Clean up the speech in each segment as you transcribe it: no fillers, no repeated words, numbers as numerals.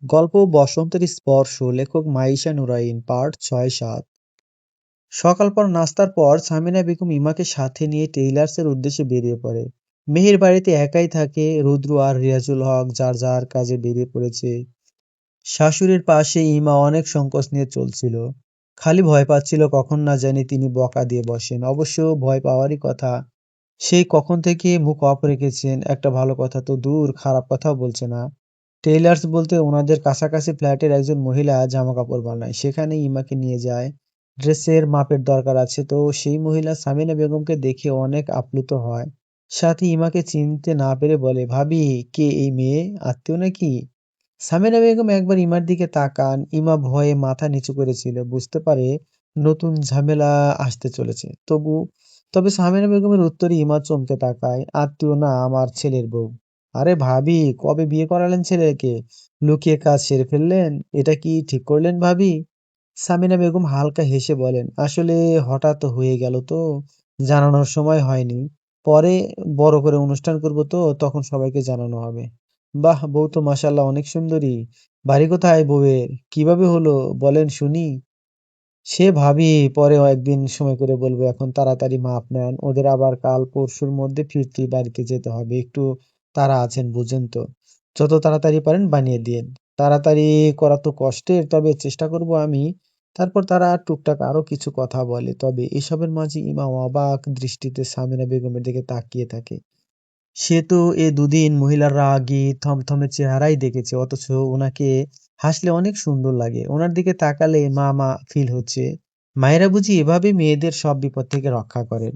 গল্প বসন্তের স্পর্শ, লেখক মাইশা নুরাইন, পার্ট ৬-৭। সকাল পর নাস্তার পর সামিনা বেগম ইমাকে সাথে নিয়ে টেইলার্সের উদ্দেশ্যে বেরিয়ে পড়ে। মেহের বাড়িতে একাই থাকে, রুদ্র আর রিয়াজুল হক যার যার কাজে বেরিয়ে পড়েছে। শাশুড়ির পাশে ইমা অনেক সংকোচ নিয়ে চলছিল, খালি ভয় পাচ্ছিল কখন না জানি তিনি বকা দিয়ে বসেন। অবশ্য ভয় পাওয়ারই কথা, সেই কখন থেকে মুখ অফ রেখেছেন, একটা ভালো কথা তো দূর, খারাপ কথাও বলছে না। টেইলার্স বলতে ওনাদের কাছাকাছি ফ্ল্যাটের একজন মহিলা জামা কাপড় বানায়, সেখানে ইমাকে নিয়ে যায়। ড্রেসের মাপের দরকার আছে, তো সেই মহিলা সামিনা বেগমকে দেখে অনেক আপ্লুত হয়। সাথে ইমাকে চিনতে না পেরে বলে, ভাবি, কে এই মেয়ে, আত্মীয় নাকি? সামিনা বেগম একবার ইমার দিকে তাকান। ইমা ভয়ে মাথা নিচু করেছিল, বুঝতে পারে নতুন ঝামেলা আসতে চলেছে। তবে সামিনা বেগমের উত্তরে ইমা চমকে তাকায়। আত্মীয় না, আমার ছেলের বউ। আরে ভাবি, কবে বিয়ে করালেন ছেলেকে? লুকিয়ে কাজ সেরে ফেললেন? এটা কি ঠিক করলেন ভাবি? সামিনা বেগম হালকা হেসে বলেন, আসলে হঠাৎ হয়ে গেল তো, জানানোর সময় হয়নি। পরে বড় করে অনুষ্ঠান করব, তো তখন সবাইকে জানানো হবে। বাহ, বউ তো মাশাআল্লাহ অনেক সুন্দরী। বাড়ি কোথায় বউয়ের? কিভাবে হলো বলেন শুনি। সে ভাবি পরে একদিন সময় করে বলবো, এখন তাড়াতাড়ি মাপ নেন, ওদের আবার কাল পরশুর মধ্যে ফিরতি বাড়িতে যেতে হবে, একটু তারা আছেন বুঝেন তো। যত তাড়াতাড়ি পারেন বানিয়ে দিন। তাড়াতাড়ি করা তো কষ্টের, তবে চেষ্টা করব আমি। তারপর তারা টুকটাক আরো কিছু কথা বলে, তবে এসবের মাঝে ইমা অবাক দৃষ্টিতে সামিনা বেগমের দিকে তাকিয়ে থাকে। সে তো এ দুদিন মহিলার রাগী থমথমে চেহারাই দেখেছে, অথচ ওনাকে হাসলে অনেক সুন্দর লাগে। ওনার দিকে তাকালে মা মা ফিল হচ্ছে। মায়েরা বুঝি এভাবে মেয়েদের সব বিপদ থেকে রক্ষা করেন।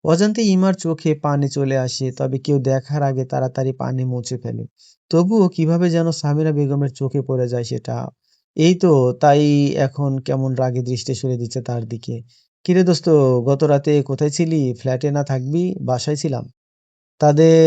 অজান্তে ইমার চোখে পানি চলে আসে, তবে কেউ দেখার আগে তাড়াতাড়ি পানি মুছে ফেলে। তবুও কিভাবে যেন সামিরা বেগমের চোখে পড়ে যায় সেটা। এই তো, তাই এখন কেমন রাগী দৃষ্টি সরে দিচ্ছে তার দিকে। কিরে দোস্ত, গত রাতে কোথায় ছিলি? ফ্ল্যাটে না থাকবি, বাসায় ছিলাম। তাদের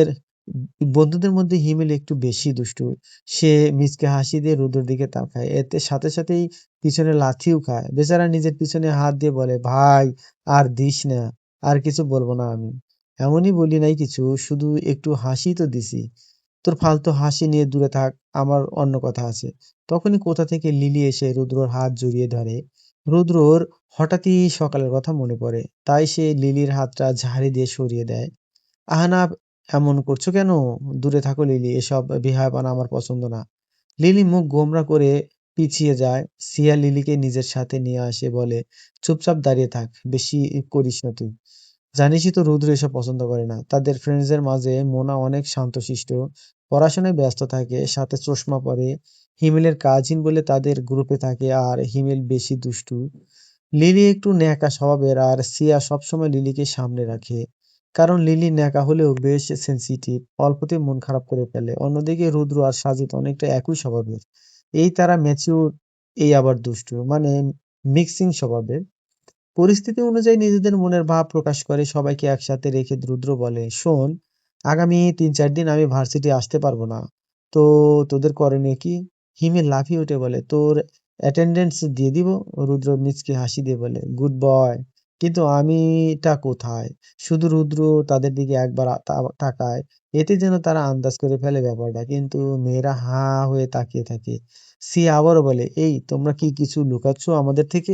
বন্ধুদের মধ্যে হিমেল একটু বেশি দুষ্টু। সে মিচকে হাসি দিয়ে রুদ্রর দিকে তাকায়, এতে সাথে সাথেই পিছনে লাথিও খায়। বেচারা নিজের পিছনে হাত দিয়ে বলে, ভাই আর দিস না, আর কিছু বলবো না আমি। এমনই বলি নাই কিছু, শুধু একটু হাসি তো দিছি। তোর ফালতু হাসি নিয়ে দূরে থাক, আমার অন্য কথা আছে। তখনই কোথা থেকে লিলি এসে রুদ্রর হাত জড়িয়ে ধরে। রুদ্রর হঠাৎই সকালের কথা মনে পড়ে, তাই সে লিলির হাতটা ঝাড়ি দিয়ে সরিয়ে দেয়। আহানা, এমন করছো কেন? দূরে থাকো লিলি, এসব বেহায়াপনা আমার পছন্দ না। লিলি মুখ গোমড়া করে পিছিয়ে যায়। সিয়া লিলিকে নিজের সাথে নিয়ে আসে, বলে, চুপচাপ দাঁড়িয়ে থাক, বেশি করিস না তুই। জানিসই তো রুদ্র এসব পছন্দ করে না। তাদের ফ্রেন্ডসদের মাঝে মোনা অনেক শান্তশিষ্ট, পড়াশোনায় ব্যস্ত থাকে, সাথে চশমা পরে। হিমেলের কাজিন বলে তাদের গ্রুপে থাকে, আর হিমেল বেশি দুষ্টু। লিলি একটু ন্যাকা স্বভাবের, আর সিয়া সবসময় লিলিকে সামনে রাখে। কারণ লিলি ন্যাকা হলেও বেশ সেনসিটিভ, অল্পতেই মন খারাপ করে ফেলে। অন্যদিকে রুদ্র আর সাজিদ অনেকটা একই স্বভাবের। এই তারা ম্যাচিউর, এই আবার দুষ্টু, মানে মিক্সিং স্বভাবের। পরিস্থিতি অনুযায়ী নিজেদের মনের ভাব প্রকাশ করে। সবাইকে একসাথে রেখে রুদ্র বলে, শোন, আগামী ৩-৪ দিন আমি ভার্সিটি আসতে পারবো না। তো তোদের করণীয় কি? হিমেল লাফিয়ে উঠে বলে, তোর অ্যাটেন্ডেন্স দিয়ে দিব। রুদ্র মুচকি হাসি দিয়ে বলে, গুড বয়। কিন্তু আমিটা কোথায়? শুধু রুদ্র তাদের দিকে একবার তাকায়, এতে যেন তারা আন্দাজ করে ফেলে ব্যাপারটা, কিন্তু মেয়েরা হা হয়ে তাকিয়ে থাকে। সি আবারও বলে, এই তোমরা কি কিছু লুকাচ্ছ আমাদের থেকে?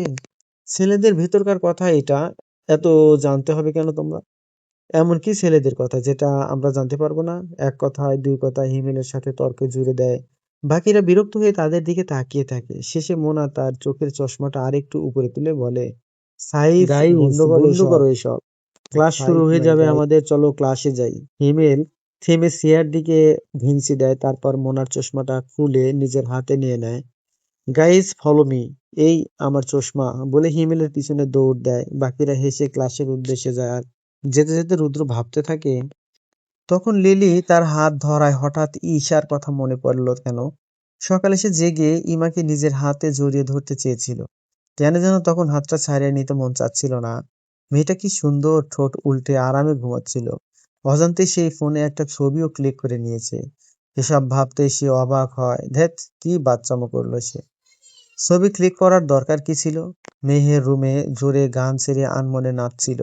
ছেলেদের ভেতরকার কথা এটা, এত জানতে হবে কেন তোমরা? এমন কি ছেলেদের কথা যেটা আমরা জানতে পারবো না? এক কথায় দুই কথায় হিমেলের সাথে তর্কে জুড়ে দেয়। বাকিরা বিরক্ত হয়ে তাদের দিকে তাকিয়ে থাকে। শেষে মোনা তার চোখের চশমাটা আরেকটু উপরে তুলে বলে, সাইস, গাইস, বন্ধ করো বন্ধ এসব, করো এসব। ক্লাস শুরু ফাইট হয়ে নাই যাবে গাইস। আমাদের, চলো ক্লাসে যাই। হিমেল থেমে সিয়ার দিকে ভিঞ্চি দেয়, তারপর মোনার চশমাটা খুলে নিজের হাতে নিয়ে নেয়। গাইজ ফলো মি, এই আমার চশমা, বলে হিমেলের পিছনে দৌড় দেয়। বাকিরা হেসে ক্লাসের উদ্দেশ্যে যায়, আর যেতে যেতে রুদ্র ভাবতে থাকে। তখন লিলি তার হাত ধরায় হঠাৎ ঈশার কথা মনে পড়ল কেন। সকালে সে জেগে ইমাকে নিজের হাতে জড়িয়ে ধরতে চেয়েছিল, কেন যেন তখন হাতটা ছাড়িয়ে নিতে মন চাচ্ছিল না। মেয়েটা কি সুন্দর, ঠোঁট উল্টে আরামে ঘুমাচ্ছিল। অজান্তে সেই ফোনে একটা ছবিও ক্লিক করে নিয়েছে। এসব ভাবতে সে অবাক হয়, ধ্যাৎ, কি বাচ্চামো করলো সে। ছবি ক্লিক করার দরকার কি ছিল? মেহের রুমে জোরে গান ছেড়ে আনমনে নাচছিল।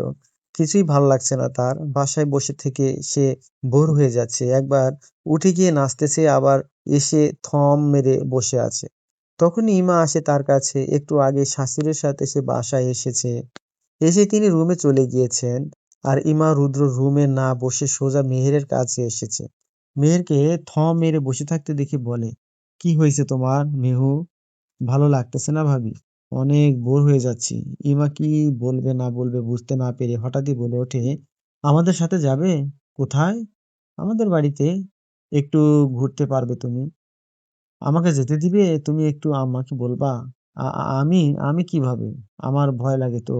কিছুই ভালো লাগছে না তার। বাসায় বসে থেকে সে বোর হয়ে যাচ্ছে। একবার উঠে গিয়ে নাচতেছে, আবার এসে থম মেরে বসে আছে। তখনই ইমা আসে তার কাছে। একটু আগে শাশুড়ির সাথে সে বাসায় এসেছে। এসে তিনি রুমে চলে গিয়েছেন। আর ইমা রুদ্র রুমে না বসে সোজা মেহেরের কাছে এসেছে। মেহেরকে থম মেরে বসে থাকতে দেখে বলে, কি হয়েছে তোমার মেহু? ভালো লাগতেছে না ভাবি? অনেক বোর হয়ে যাচ্ছি। ইমা কি বলবে না বলবে বুঝতে না পেরে হঠাৎই বলে ওঠে, আমাদের সাথে যাবে? কোথায়? আমাদের বাড়িতে। একটু ঘুরতে পারবে তুমি? আমাকে যেতে দিবে? তুমি একটু আম্মাকে বলবা? আমি আমি কিভাবে? আমার ভয় লাগে তো।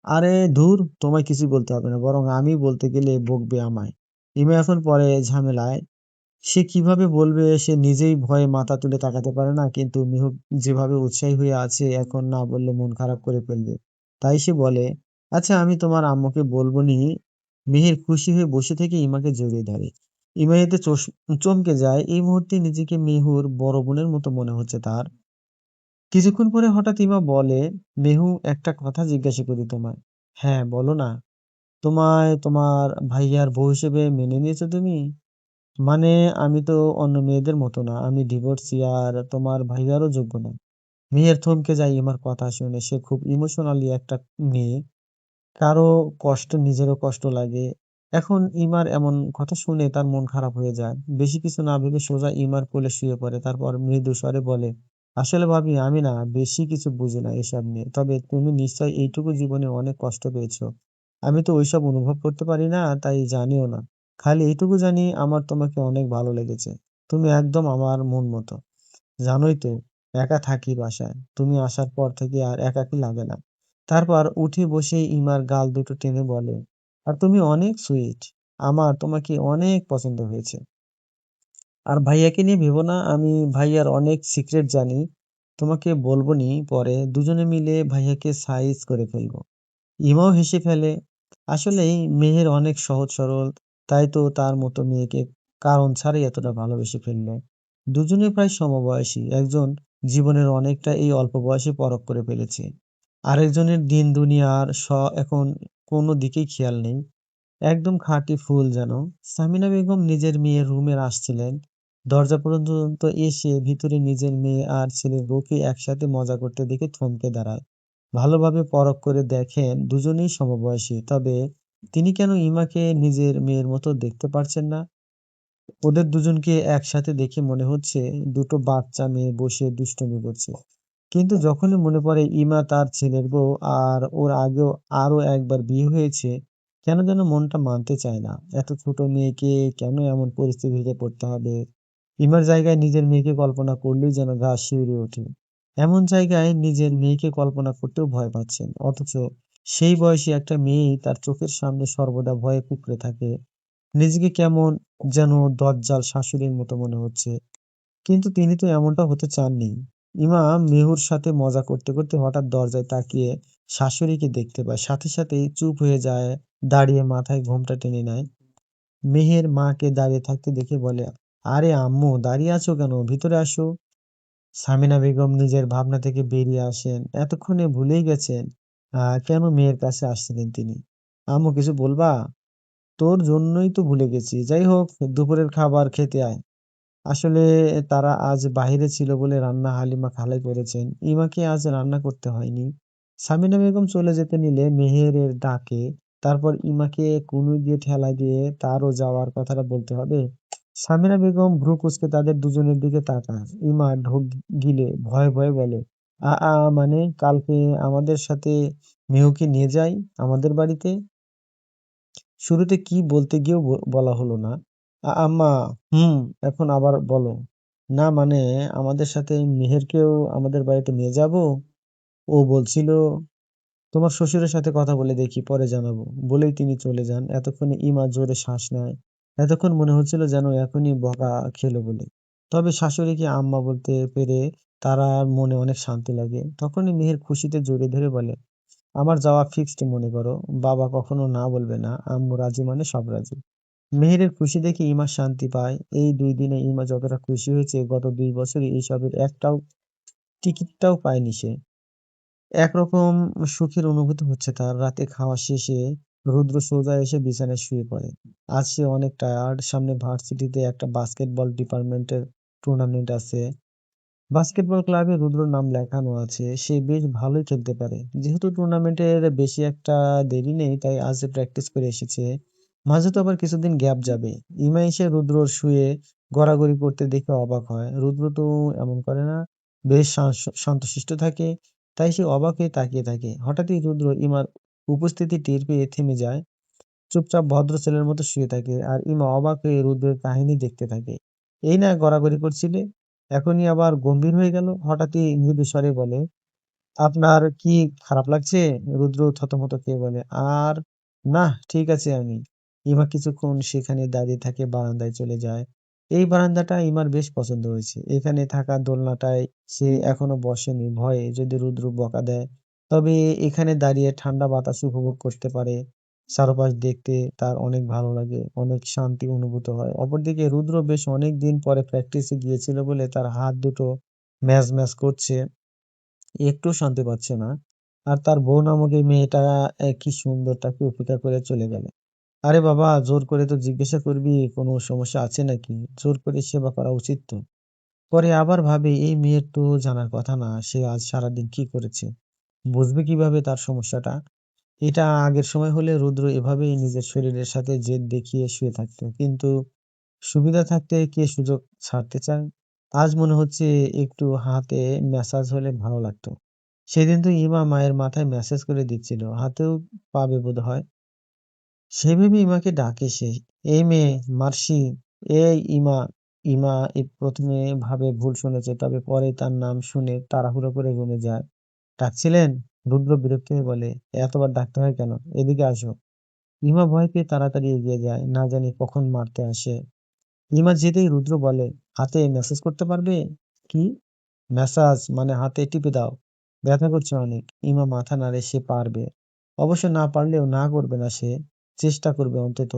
আরে ধুর, তোমায় কিছু বলতে হবে না, বরং আমি বলতে গেলে বকবে আমায়। ইমা এখন পরে ঝামেলায়। সে কিভাবে বলবে, সে নিজেই ভয়ে মাথা তুলে তাকাতে পারে না, কিন্তু মিহু যেভাবে উৎসাহী হয়ে আছে এখন না বললে মন খারাপ করে ফেলবে। তাই সে বলে, আচ্ছা আমি তোমার আম্মুকে বলবো নি। মিহির খুশি হয়ে বসে থেকে ইমাকে জড়িয়ে ধরে। ইমা এতে চমকে যায়। এই মুহূর্তে নিজেকে মিহুর বড় বোনের মতো মনে হচ্ছে তার। কিছুক্ষণ পরে হঠাৎ ইমা বলে, মেহু একটা কথা জিজ্ঞাসা করি তোমায়? হ্যাঁ বলো না। তোমায় তোমার ভাইয়ার বউ হিসেবে মেনে নিয়েছো তুমি? মানে আমি তো অন্য মেয়েদের মতো না, আমি ডিভোর্সি আর তোমার ভাইয়ারও যোগ্য না। মেয়ের থমকে যায় ইমার কথা শুনে। সে খুব ইমোশনালি একটা মেয়ে। কারো কষ্ট নিজেরও কষ্ট লাগে। এখন ইমার এমন কথা শুনে তার মন খারাপ হয়ে যায়। বেশি কিছু না ভেবে সোজা ইমার কোলে শুয়ে পড়ে। তারপর মৃদু স্বরে বলে, আসলে ভাবি আমি না বেশি কিছু বুঝি না এসব নিয়ে, তবে তুমি নিশ্চয়ই এইটুকু জীবনে অনেক কষ্ট পেয়েছো। আমি তো ওইসব অনুভব করতে পারি না, তাই জানিও না। খালি এইটুকু জানি আমার তোমাকে অনেক ভালো লেগেছে। তুমি একদম আমার মন মতো। জানোই তো, একা থাকি বাসায়। তুমি আসার পর থেকে আর একাকী লাগে না। তারপর উঠে বসে ইমার গাল দুটো টেনে বলে, আর তুমি অনেক সুইট। আমার তোমাকে অনেক পছন্দ হয়েছে। আর ভাইয়াকে নিয়ে ভেবো না, আমি ভাইয়ার অনেক সিক্রেট জানি। তোমাকে বলবো নি পরে, দুজনে মিলে ভাইয়াকে সাইজ করে ফেলবো। ইমাও হেসে ফেলে। আসলেই মেহের অনেক সহজ সরল, তাই তো তার মতো মেয়েকে কারণ ছাড়াই এতটা ভালোবেসে ফেললো। দুজনে প্রায় সমবয়সী। একজন জীবনের অনেকটা এই অল্প বয়সে পরখ করে ফেলেছে। আরেকজনের দিন দুনিয়ার এখন কোনো দিকেই খেয়াল নেই। একদম খাঁটি ফুল যেন। সামিনা বেগম নিজের মেয়ের রুমে আসছিলেন। দরজা পর্যন্ত এসে ভিতরে নিজের মেয়ে আর ছেলের বউকে একসাথে মজা করতে দেখে থমকে দাঁড়ায়। ভালোভাবে পরখ করে দেখেন দুজনেই সমবয়সী, তবে তিনি কেন ইমাকে নিজের মেয়ের মতো দেখতে পারছেন না? ওদের দুজনকে একসাথে দেখে মনে হচ্ছে দুটো বাচ্চা মেয়ে বসে দুষ্টুমি করছে। কিন্তু যখনই মনে পড়ে ইমা তার ছেলের বউ, আর ওর আগেও আরো একবার বিয়ে হয়েছে, কেন যেন মনটা মানতে চায় না। এত ছোট মেয়েকে কেন এমন পরিস্থিতিতে পড়তে হবে? ইমার জায়গায় নিজের মেয়েকে কল্পনা করলেই যেন গা শিউরে ওঠে। এমন জায়গায় নিজের মেয়েকে কল্পনা করতেও ভয় পাচ্ছেন, অথচ সেই বয়সী একটা মেয়েই তার চোখের সামনে সর্বদা ভয়ে কুঁকড়ে থাকে। নিজেকে কেমন যেন দজ্জাল শাশুড়ির মতো মনে হচ্ছে। কিন্তু তিনি তো এমনটা হতে চাননি। ইমা মেহুর সাথে মজা করতে করতে হঠাৎ দরজায় তাকিয়ে শাশুড়িকে দেখতে পায়। সাথে সাথেই চুপ হয়ে যায়, দাঁড়িয়ে মাথায় ঘোমটা টেনে নেয়। মেহের মাকে দাঁড়িয়ে থাকতে দেখে বলে, আরে আম্মু দাঁড়িয়ে আছো কেন, ভিতরে আসো। সামিনা বেগম নিজের ভাবনা থেকে বেরিয়ে আসেন। এতক্ষণে ভুলেই গেছেন কেন মেয়ের কাছে আসছিলেন তিনি। আম্মু কিছু বলবা? তোর জন্যই তো ভুলে গেছি। যাই হোক, দুপুরের খাবার খেতে আয়। আসলে তারা আজ বাইরে ছিল বলে রান্না হালিমা খালাই করেছেন। ইমাকে আজ রান্না করতে হয়নি। সামিনা বেগম চলে যেতে নিলে মেহেরের ডাকে, তারপর ইমাকে কনুই দিয়ে ঠেলা দিয়ে তারও যাওয়ার কথাটা বলতে হবে। সামিনা বেগম ভ্রু কুঁচকে তাদের দুজনের দিকে তাকান। ইমা ঢোক গিলে ভয়ে ভয়ে বলে, মানে কালকে আমাদের সাথে মেহুকে নিয়ে যাই আমাদের বাড়িতে? শুরুতে কি বলতে গিয়েও বলা হলো না। আম্মা, হুম, এখন আবার বলো। না মানে আমাদের সাথে মেহেরকেও আমাদের বাড়িতে নিয়ে যাব? ও বলছিল, তোমার শ্বশুরের সাথে কথা বলে দেখি, পরে জানাবো। বলেই তিনি চলে যান। এতক্ষণে ইমা জোরে শ্বাস নেয়। এতক্ষণ মনে হচ্ছিল যেন এখনই বকা খেলো বলে। তবে শাশুড়িকে আম্মা বলতে পেরে তার মনে অনেক শান্তি লাগে। তখনই মেহের খুশিতে জড়িয়ে ধরে বলে, আমার যাওয়া ফিক্সড মনে করো। বাবা কখনো না বলবে না। আম্মু রাজি মানে সব রাজি। মেহেরের খুশি দেখে ইমা শান্তি পায়। এই ২ দিনে ইমা যতটা খুশি হয়েছে গত ২ বছরে এইসবের একটাও টিকিটটাও পায়নি সে। একরকম সুখের অনুভূতি হচ্ছে তার। রাতে খাওয়া শেষে রুদ্র সোজা এসে বিছানায় শুয়ে পড়ে। আজ সে অনেক টায়ার্ড। সামনে ভার্সিটিতে একটা বাস্কেটবল ডিপার্টমেন্টের টুর্নামেন্ট আছে। বাস্কেটবল ক্লাবে রুদ্রর নাম লেখানো আছে। সে বেশ ভালোই খেলতে পারে। যেহেতু টুর্নামেন্টের বেশি একটা দেরি নেই, তাই আজ প্র্যাকটিস করে এসেছে। মাঝে তো আবার কিছুদিন গ্যাপ যাবে। ইমা এসে রুদ্রর শুয়ে গড়াগড়ি করতে দেখে অবাক হয়। রুদ্র তো এমন করে না, বেশ শান্তশিষ্ট থাকে। তাই সে অবাক হয়ে তাকিয়ে থাকে। হঠাৎই রুদ্র ইমার উপস্থিতি টের পেয়ে থেমে যায়। চুপচাপ ভদ্র ছেলের মতো শুয়ে থাকে আর ইমা অবাক হয়ে রুদ্রের কাহিনী দেখতে থাকে। এই না গড়াগড়ি করছিলে, এখনই আবার গম্ভীর হয়ে গেল। হঠাৎই মৃদু স্বরে বলে, আপনার কি খারাপ লাগছে? রুদ্র থতমত খেয়ে বলে, আর না, ঠিক আছে আমি। ইমা কিছুক্ষণ সেখানে দাঁড়িয়ে থাকে, বারান্দায় চলে যায়। এই বারান্দাটা ইমার বেশ পছন্দ হয়েছে। এখানে থাকা দোলনাটায় সে এখনো বসেনি, ভয়ে যদি রুদ্র বকা দেয়। তবে এখানে দাঁড়িয়ে ঠান্ডা বাতাস উপভোগ করতে পারে। চারপাশ দেখতে তার অনেক ভালো লাগে, অনেক শান্তি অনুভূত হয়। অপরদিকে রুদ্র বেশ অনেক দিন পরে প্র্যাকটিসে গিয়েছিল বলে তার হাত দুটো ম্যাজ ম্যাজ করছে, একটু শান্তি পাচ্ছে না। আর তার বউ নামক এই মেয়েটা কি সুন্দর, তাকে উপেক্ষা করে চলে গেল। আরে বাবা, জোর করে তো জিজ্ঞাসা করবি কোনো সমস্যা আছে নাকি? জোর করে সেবা করা উচিত তো। পরে আবার ভাবে, এই মেয়ের তো জানার কথা না সে আজ সারাদিন কি করেছে। বুঝবে কিভাবে তার সমস্যাটা? এটা আগের সময় হলে রুদ্র এভাবেই নিজের শরীরের সাথে জেদ দেখিয়ে শুয়ে থাকতো, কিন্তু সুবিধা থাকতে কে সুযোগ ছাড়তে চায়? আজ মনে হচ্ছে একটু হাতে ম্যাসাজ হলে ভালো লাগতো। সেদিন তো ইমা মায়ের মাথায় ম্যাসাজ করে দিচ্ছিল, হাতেও পাবে বোধহয়। সে ভেবে ইমাকে ডাকে সে, এই মেয়ে, মার্সি। এই ইমা। ইমা প্রথমে ভাবে ভুল শুনেছে, তবে পরে তার নাম শুনে তাড়াহুড়ো করে রুমে যায়। ডাকছিলেন? রুদ্র বিরক্ত হয়ে বলে, এতবার ডাকতে হয় কেন? এদিকে আসো। ইমা ভয় পেয়ে তাড়াতাড়ি এগিয়ে যায়, না জানি কখন মারতে আসে। ইমা যেতেই রুদ্র বলে, হাতে ম্যাসাজ করতে পারবে? কি? ম্যাসাজ মানে হাতে টিপে দাও, ব্যথা করছে অনেক। ইমা মাথা নাড়ে, সে পারবে। অবশ্য না পারলেও না করবে না সে, চেষ্টা করবে অন্তত।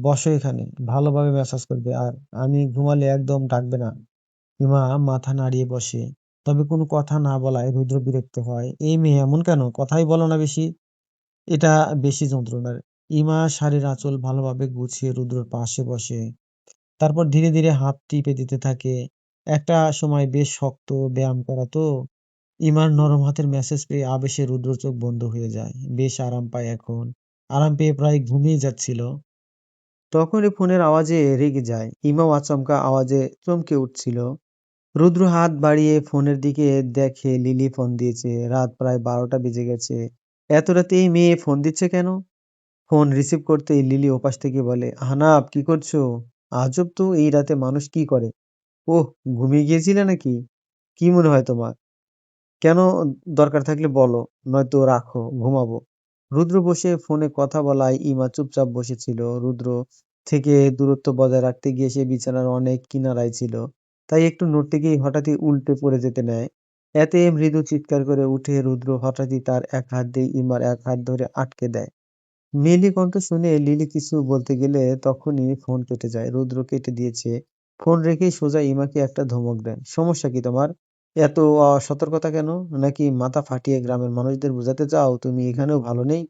বসো এখানে, ভালোভাবে ম্যাসাজ করবে, আর আমি ঘুমালে একদম ডাকবে না। ইমা মাথা নাড়িয়ে বসে। তবে কোনো কথা না বলায় রুদ্র বিরক্ত হয়। এই মেয়ে এমন কেন, কথাই বলো না বেশি। এটা বেশি যন্ত্রণার। ইমা শাড়ির আঁচল ভালোভাবে গুছিয়ে রুদ্রর পাশে বসে। তারপর ধীরে ধীরে হাত টিপে দিতে থাকে। একটা সময় বেশ শক্ত ব্যায়াম করা তো। ইমার নরম হাতের ম্যাসেজ পেয়ে আবেশে রুদ্র চোখ বন্ধ হয়ে যায়। বেশ আরাম পায় এখন। আরাম পেয়ে প্রায় ঘুমিয়ে যাচ্ছিল, তখনই ফোনের আওয়াজে রেগে যায়। ইমাও আচমকা আওয়াজে চমকে উঠছিল। রুদ্র হাত বাড়িয়ে ফোনের দিকে দেখে লিলি ফোন দিয়েছে। রাত প্রায় 12টা বেজে গেছে। এত রাতে এই মেয়ে ফোন দিচ্ছে কেন? ফোন রিসিভ করতেই লিলি ওপাশ থেকে বলে, আহনাব কি করছো? আজব তো, এই রাতে মানুষ কি করে? ওহ, ঘুমিয়ে গিয়েছিলে নাকি? কি মনে হয় তোমার? কেন? দরকার থাকলে বলো, নয়তো রাখো, ঘুমাবো। রুদ্র বসে ফোনে কথা বলায় ইমা চুপচাপ বসেছিল। রুদ্র থেকে দূরত্ব বজায় রাখতে গিয়ে সে বিছানার অনেক কিনারায় ছিল, তাই একটু নড়তে গিয়ে হঠাৎই উল্টে পড়ে যেতে নেয়। এতে মৃদু চিৎকার করে উঠে রুদ্র হঠাৎই তার এক হাত দিয়ে ইমার এক হাত ধরে আটকে দেয়। মেয়েলি কণ্ঠ শুনে লিলি কিছু বলতে গেলে তখনই ফোন কেটে যায়। রুদ্র কেটে দিয়েছে। ফোন রেখেই সোজা ইমাকে একটা ধমক দেন। সমস্যা কি তোমার? এত সতর্কতা কেন? নাকি মাথা ফাটিয়ে গ্রামের মানুষদের বোঝাতে চাও তুমি এখানেও ভালো নেই?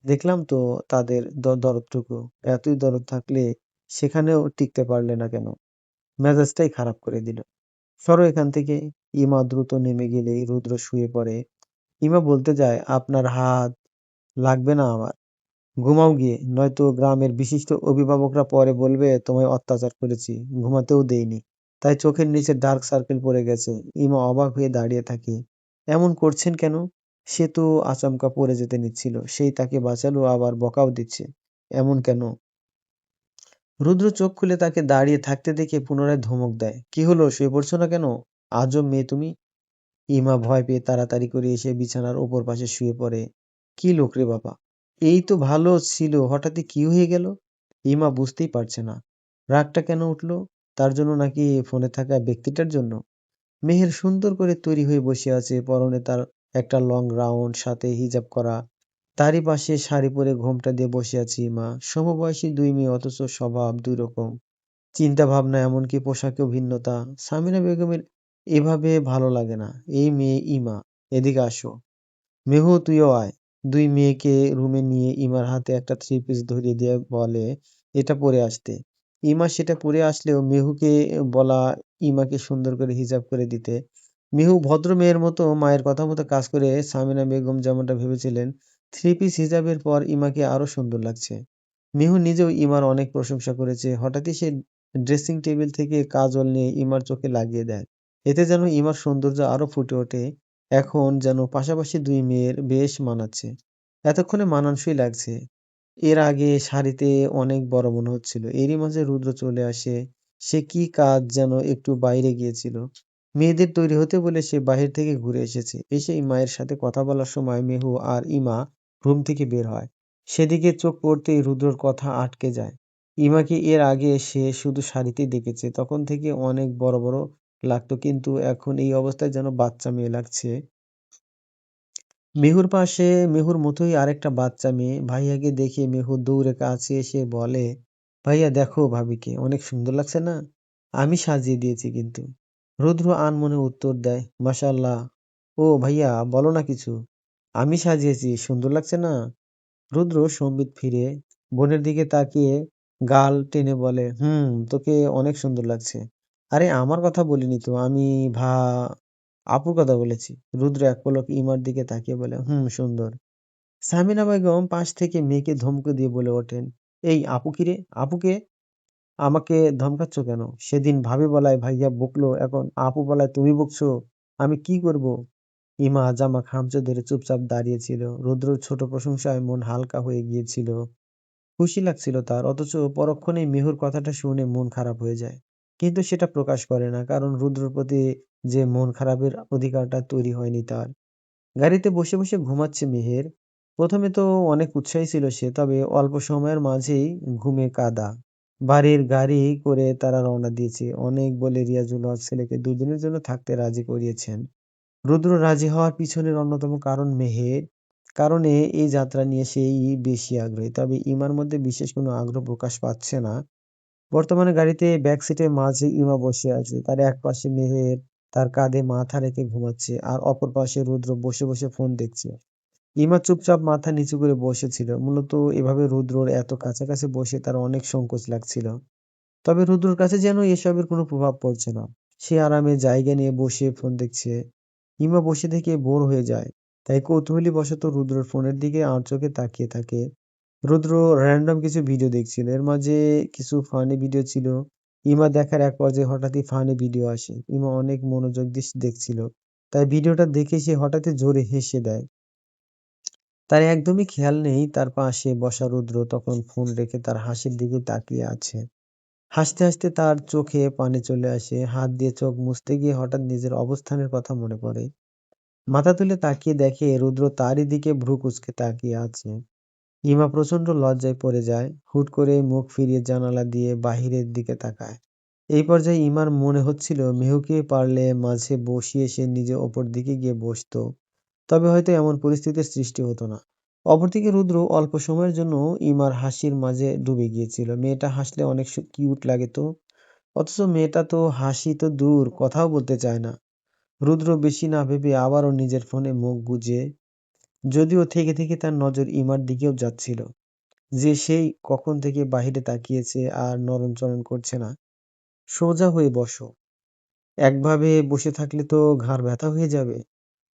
দেখলাম তো তাদের দরদটুকু। এতই দরদ থাকলে সেখানেও টিকতে পারলে না কেন? মেজাজটাই খারাপ করে দিল। সরো এখান থেকে। ইমা দ্রুত নেমে গেলেই রুদ্র শুয়ে পড়ে। ইমা বলতে যায়, আপনার হাত লাগবে না আমার। ঘুমাও গিয়ে, নয়তো গ্রামের বিশিষ্ট অভিভাবকরা পরে বলবে তোমায় অত্যাচার করেছি, ঘুমাতেও দেইনি। তাই চোখের নিচে ডার্ক সার্কেল পড়ে গেছে। ইমা অবাক হয়ে দাঁড়িয়ে থাকে। এমন করছেন কেন? সে তো আচমকা পড়ে যেতে নিচ্ছিল, সেই তাকে বাঁচালো, আবার বকাও দিচ্ছে। এমন কেন? রুদ্র চোখ খুলে তাকে দাঁড়িয়ে থাকতে দেখে পুনরায় ধমক দেয়। কি হলো, শুয়ে পড়ছো না কেন? আজব মেয়ে তুমি। ইমা ভয় পেয়ে তাড়াতাড়ি করে এসে বিছানার ওপর পাশে শুয়ে পড়ে। কি লোক রে বাবা! এই তো ভালো ছিল, হঠাৎই কি হয়ে গেল? ইমা বুঝতেই পারছে না। রাগটা কেন উঠলো? তার জন্য নাকি ফোনে থাকা ব্যক্তিটার জন্য? মেহের সুন্দর করে তৈরি হয়ে বসে আছে, পরনে তার একটা লং গাউন, সাথে হিজাব করা। তারই পাশে শাড়ি পরে ঘোমটা দিয়ে বসে আছে ইমা। সমবয়সী দুই মেয়ে, অথচ স্বভাব দুই রকম। চিন্তা ভাবনা, এমনকি পোশাকেও ভিন্নতা। সামিনা বেগমের এভাবে ভালো লাগে না। এই মেয়ে ইমা, এদিকে আসো। মেহু, তুইও আয়। দুই মেয়েকে রুমে নিয়ে ইমার হাতে একটা থ্রি পিস ধরিয়ে দিয়ে বলে এটা পরে আসতে। ইমা সেটা পরে আসলেও মেহুকে বলা ইমাকে সুন্দর করে হিজাব করে দিতে। মিহু ভদ্র মেয়ের মতো মায়ের কথা মতো কাজ করে সামিনা বেগম যেমনটা ভেবেছিলেন, থ্রি পিস হিজাবের পর ইমাকে আরো সুন্দর লাগছে। মিহু নিজেও ইমার অনেক প্রশংসা করেছে। হঠাৎই সে ড্রেসিং টেবিল থেকে কাজল নিয়ে ইমার চোখে লাগিয়ে দেয়। এতে যেন ইমার সৌন্দর্য আরো ফুটে ওঠে। এখন যেন পাশাপাশি দুই মেয়ের বেশ মানাচ্ছে। এতক্ষণে মানানসই লাগছে। এর আগে শাড়িতে অনেক বড় মনে হচ্ছিল। এরই মাঝে রুদ্র চলে আসে। সে কি কাজ যেন একটু বাইরে গিয়েছিল। মেয়েদের তৈরি হতে বলে সে বাহির থেকে ঘুরে এসেছে। এসেই মায়ের সাথে কথা বলার সময় মেহু আর ইমা রুম থেকে বের হয়। সেদিকে চোখ পড়তেই রুদ্রর কথা আটকে যায়। ইমাকে এর আগে সে শুধু শাড়িতেই দেখেছে। তখন থেকে অনেক বড় বড় লাগতো, কিন্তু এখন এই অবস্থায় যেন বাচ্চা মেয়ে লাগছে। মেহুর পাশে মেহুর মতোই আরেকটা বাচ্চা মেয়ে। ভাইয়াকে দেখে মেহু দৌড়ে কাছে এসে বলে, ভাইয়া দেখো ভাবিকে অনেক সুন্দর লাগছে না? আমি সাজিয়ে দিয়েছি কিন্তু। রুদ্র আনমনে উত্তর দেয়, মাশাআল্লাহ। ও ভাইয়া বলো না কিছু। আমি সাজিয়েছি, সুন্দর লাগছে না? রুদ্র সম্বিত ফিরে বোনের দিকে তাকিয়ে গাল টেনে বলে, তোকে অনেক সুন্দর লাগছে। আরে আমার কথা বলিনি তো, আমি ভা আপুর কথা বলেছি। রুদ্র এক পলক ইমার দিকে তাকিয়ে বলে, সুন্দর। সামিনা বেগম পাশ থেকে মেয়েকে ধমকে দিয়ে বলে ওঠেন, এই আপু কিরে, আপুকে আমাকে ধমকাচ্ছ কেন? সেদিন ভাবি বলায় ভাইয়া বকলো, এখন আপু বলায় তুমি বকছো। আমি কি করব? ইমা জামা খামচে ধরে চুপচাপ দাঁড়িয়েছিল। রুদ্রর ছোট প্রশংসায় মন হালকা হয়ে গিয়েছিল। খুশি লাগছিল তার, অথচ পরক্ষণেই মিহুর কথাটা শুনে মন খারাপ হয়ে যায়। কিন্তু সেটা প্রকাশ করে না, কারণ রুদ্রর প্রতি যে মন খারাপের অধিকারটা তৈরি হয়নি তার। গাড়িতে বসে বসে ঘুমাচ্ছে মেহের। প্রথমে তো অনেক উৎসাহী ছিল সে, তবে অল্প সময়ের মাঝেই ঘুমে কাদা। বাড়ির গাড়ি করে তারা রওনা দিয়েছে। অনেক বলে রিয়াজুল হক ছেলেকে দুদিনের জন্য থাকতে রাজি করিয়েছেন। রুদ্র রাজি হওয়ার পিছনের অন্যতম কারণ মেহের। কারণে এই যাত্রা নিয়ে সেই বেশি আগ্রহী, তবে ইমার মধ্যে বিশেষ কোনো আগ্রহ প্রকাশ পাচ্ছে না। বর্তমানে গাড়িতে ব্যাক সিটের মাঝে ইমা বসে আছে। তার এক পাশে মেহের তার কাঁধে মাথা রেখে ঘুমাচ্ছে, আর অপর পাশে রুদ্র বসে বসে ফোন দেখছে। ইমা চুপচাপ মাথা নিচু করে বসেছিল। মূলত এভাবে রুদ্রর এত কাছাকাছি বসে তার অনেক সংকোচ লাগছিল। তবে রুদ্রর কাছে যেন এসবের কোনো প্রভাব পড়ছে না। সে আরামে জায়গা নিয়ে বসে ফোন দেখছে। ইমা বসে থেকে বোর হয়ে যায়। তাই কৌতূহলী বশত রুদ্রর ফোনের দিকে আড়চোখে তাকিয়ে থাকে। রুদ্র র‍্যান্ডম কিছু ভিডিও দেখছিল। এর মাঝে কিছু ফানি ভিডিও ছিল। ইমা দেখার এক পর্যায়ে হঠাৎই ফানি ভিডিও আসে। ইমা অনেক মনোযোগ দিয়ে দেখছিল। তাই ভিডিওটা দেখে সে হঠাৎই জোরে হেসে দেয়। তার একদমই খেয়াল নেই তার পাশে বসা রুদ্র তখন ফোন রেখে তার হাসির দিকে তাকিয়ে আছে। হাসতে হাসতে তার চোখে পানি চলে আসে। হাত দিয়ে চোখ মুছতে গিয়ে হঠাৎ নিজের অবস্থানের কথা মনে পড়ে। মাথা তুলে তাকিয়ে দেখে রুদ্র তারই দিকে ভ্রু কুঁচকে তাকিয়ে আছে। ইমা প্রচন্ড লজ্জায় পড়ে যায়। হুট করে মুখ ফিরিয়ে জানালা দিয়ে বাহিরের দিকে তাকায়। এই পর্যায়ে ইমার মনে হচ্ছিল মেহুকে পারলে মাঝে বসিয়ে সে নিজে ওপর দিকে গিয়ে বসতো। তবে হয়তো এমন পরিস্থিতির সৃষ্টি হতো না। অপরদিকে রুদ্র অল্প সময়ের জন্য ইমার হাসির মাঝে ডুবে গিয়েছিল। মেয়েটা হাসলে অনেক কিউট লাগে তো। অথচ মেয়েটা তো হাসি তো দূর, কথাও বলতে চায় না। রুদ্র বেশি না ভেবে আবারও নিজের ফোনে মুখ গুজে, যদিও থেকে থেকে তার নজর ইমার দিকেও যাচ্ছিল, যে সেই কখন থেকে বাহিরে তাকিয়েছে আর নড়নচড়ন করছে না। সোজা হয়ে বসো। একভাবে বসে থাকলে তো ঘাড় ব্যথা হয়ে যাবে।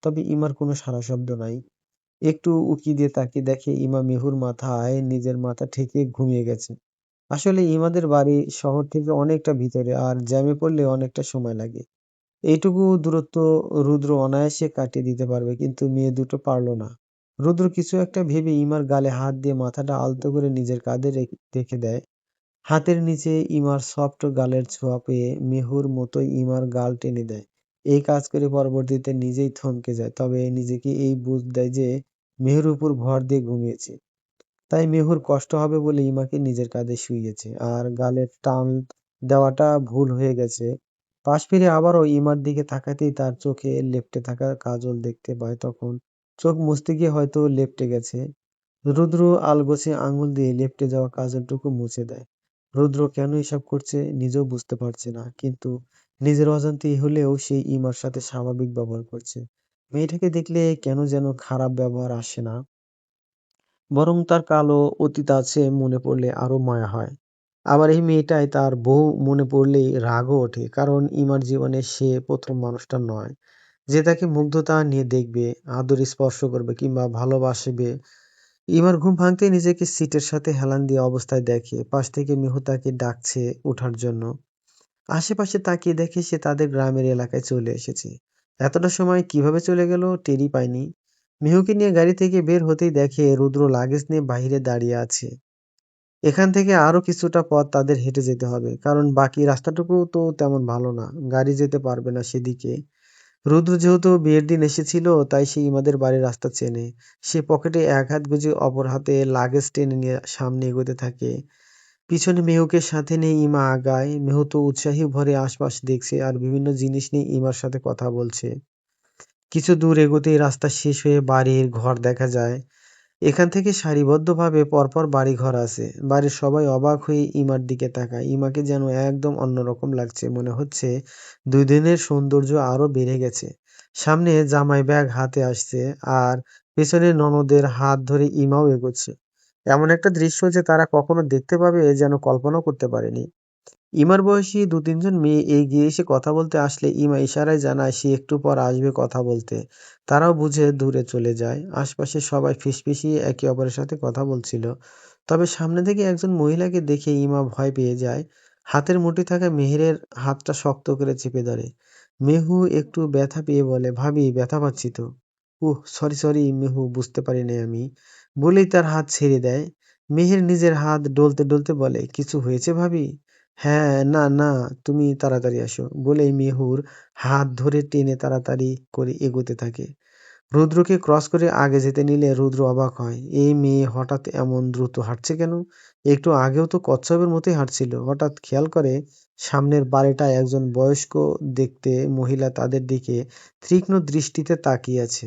তবে ইমার কোনো সাড়া শব্দ নাই। একটু উঁকি দিয়ে তাকিয়ে দেখে ইমা মিহুর মাথায় নিজের মাথা ঠেকিয়ে ঘুমিয়ে গেছে। আসলে ইমাদের বাড়ি শহর থেকে অনেকটা ভিতরে, আর জ্যামে পড়লে অনেকটা সময় লাগে। এইটুকু দূরত্ব রুদ্র অনায়াসে কাটিয়ে দিতে পারবে, কিন্তু মেয়ে দুটো পারল না। রুদ্র কিছু একটা ভেবে ইমার গালে হাত দিয়ে মাথাটা আলতো করে নিজের কাঁধে রেখে দেয়। হাতের নিচে ইমার সফট গালের ছোঁয়া পেয়ে মেহুর মতোই ইমার গাল টেনে দেয়। এই কাজ করে পরবর্তীতে নিজেই থমকে যায়, তবে নিজেকে এই বুঝ দেয় যে মেহুর উপর ভর দিয়ে ঘুমিয়েছে। তাই মেহুর কষ্ট হবে বলে ইমাকে নিজের কাঁধে শুইয়েছে, আর গালের টান দেওয়াটা ভুল হয়ে গেছে। পাশ ফিরে আবারও ইমার দিকে তাকাতেই তার চোখে লেপ্টে থাকা কাজল দেখতে পায়। তখন চোখ মুছতে গিয়ে হয়তো লেপ্টে গেছে। রুদ্র আলগোছে আঙুল দিয়ে লেপ্টে যাওয়া কাজলটুকু মুছে দেয়। রুদ্র কেন এসব করছে নিজেও বুঝতে পারছে না, কিন্তু নিজের অজান্তেই হলেও সেই ইমার সাথে স্বাভাবিক ব্যবহার করছে। মেয়েটাকে দেখলে কেন যেন খারাপ ব্যবহার আসে না। বরং তার কালো অতীত আছে মনে পড়লে আরো মায়া হয়। আবার এই মেয়েটাই তার বউ মনে পড়লেই রাগও ওঠে, কারণ ইমার জীবনে সে প্রথম মানুষটা নয় যে তাকে মুগ্ধতা নিয়ে দেখবে, আদরে স্পর্শ করবে কিংবা ভালোবাসবে। ইমার ঘুম ভাঙতেই নিজেকে সিটের সাথে হেলান দিয়ে অবস্থায় দেখে, পাশ থেকে মিহু তাকে ডাকছে ওঠার জন্য। আশেপাশে তাকিয়ে দেখে সে তাদের গ্রামের এলাকায় চলে এসেছে। এতটা সময় কিভাবে চলে গেল টেরই পায়নি। মিহুকে নিয়ে গাড়ি থেকে বের হতেই দেখে রুদ্র লাগেজ নিয়ে বাইরে দাঁড়িয়ে আছে। এখান থেকে আরো কিছুটা পথ তাদের হেঁটে যেতে হবে, কারণ বাকি রাস্তাটুকু তো তেমন ভালো না, গাড়ি যেতে পারবে না সেদিকে। রুদ্র যেহেতু বিয়ের দিন এসেছিল, তাই সে ইমাদের বাড়ির রাস্তা চেনে। সে পকেটে এক হাত গুজে অপর হাতে লাগেজ টেনে নিয়ে সামনে এগোতে থাকে। পিছনে মেহুকে সাথে নিয়ে ইমা আগায়। মেহু তো উৎসাহী ভরে আশপাশ দেখছে আর বিভিন্ন জিনিস নিয়ে ইমার সাথে কথা বলছে। কিছু দূর এগোতেই রাস্তা শেষ হয়ে বাড়ির ঘর দেখা যায়। এখান থেকে সারিবদ্ধভাবে পরপর বাড়িঘর আছে। বাড়ির সবাই অবাক হয়ে ইমার দিকে তাকায়। ইমাকে যেন একদম অন্যরকম লাগছে। মনে হচ্ছে ২ দিনের সৌন্দর্য আরো বেড়ে গেছে। সামনে জামাই ব্যাগ হাতে আসছে আর পেছনে ননদের হাত ধরে ইমাও এগোচ্ছে। এমন একটা দৃশ্য যে তারা কখনো দেখতে পাবে যেন কল্পনাও করতে পারেনি। ইমার বয়সী ২-৩ জন মেয়ে এগিয়ে এসে কথা বলতে আসলে ইমা ইশারায় জানায় সে একটু পর আসবে কথা বলতে। তারাও বুঝে দূরে চলে যায়। আশপাশের সবাই ফিসফিসিয়ে একে অপরের সাথে কথা বলছিল। তবে সামনে থেকে একজন মহিলাকে দেখে ইমা ভয় পেয়ে যায়। হাতের মুঠে থাকা মেহেরের হাতটা শক্ত করে চেপে ধরে। মেহু একটু ব্যথা পেয়ে বলে, "ভাবি, ব্যথা পাচ্ছি তো।" সরি, সরি মেহু, বুঝতে পারিনি আমি। বলেই তার হাত ছেড়ে দেয়। মেহের নিজের হাত ডলতে ডলতে বলে, "কিছু হয়েছে ভাবি?" "হ্যাঁ, না, না, তুমি তাড়াতাড়ি আসো।" বলেই মেহুর হাত ধরে টেনে তাড়াতাড়ি করে এগোতে থাকে। রুদ্রকে ক্রস করে আগে যেতে নিলে রুদ্র অবাক হয়। এই মেয়ে হঠাৎ এমন দ্রুত হাঁটছে কেন? একটু আগেও তো কচ্ছপের মতোই হাঁটছিল। হঠাৎ খেয়াল করে সামনের বাড়িটায় একজন বয়স্ক দেখতে মহিলা তাদের দিকে তীক্ষ্ণ দৃষ্টিতে তাকিয়ে আছে।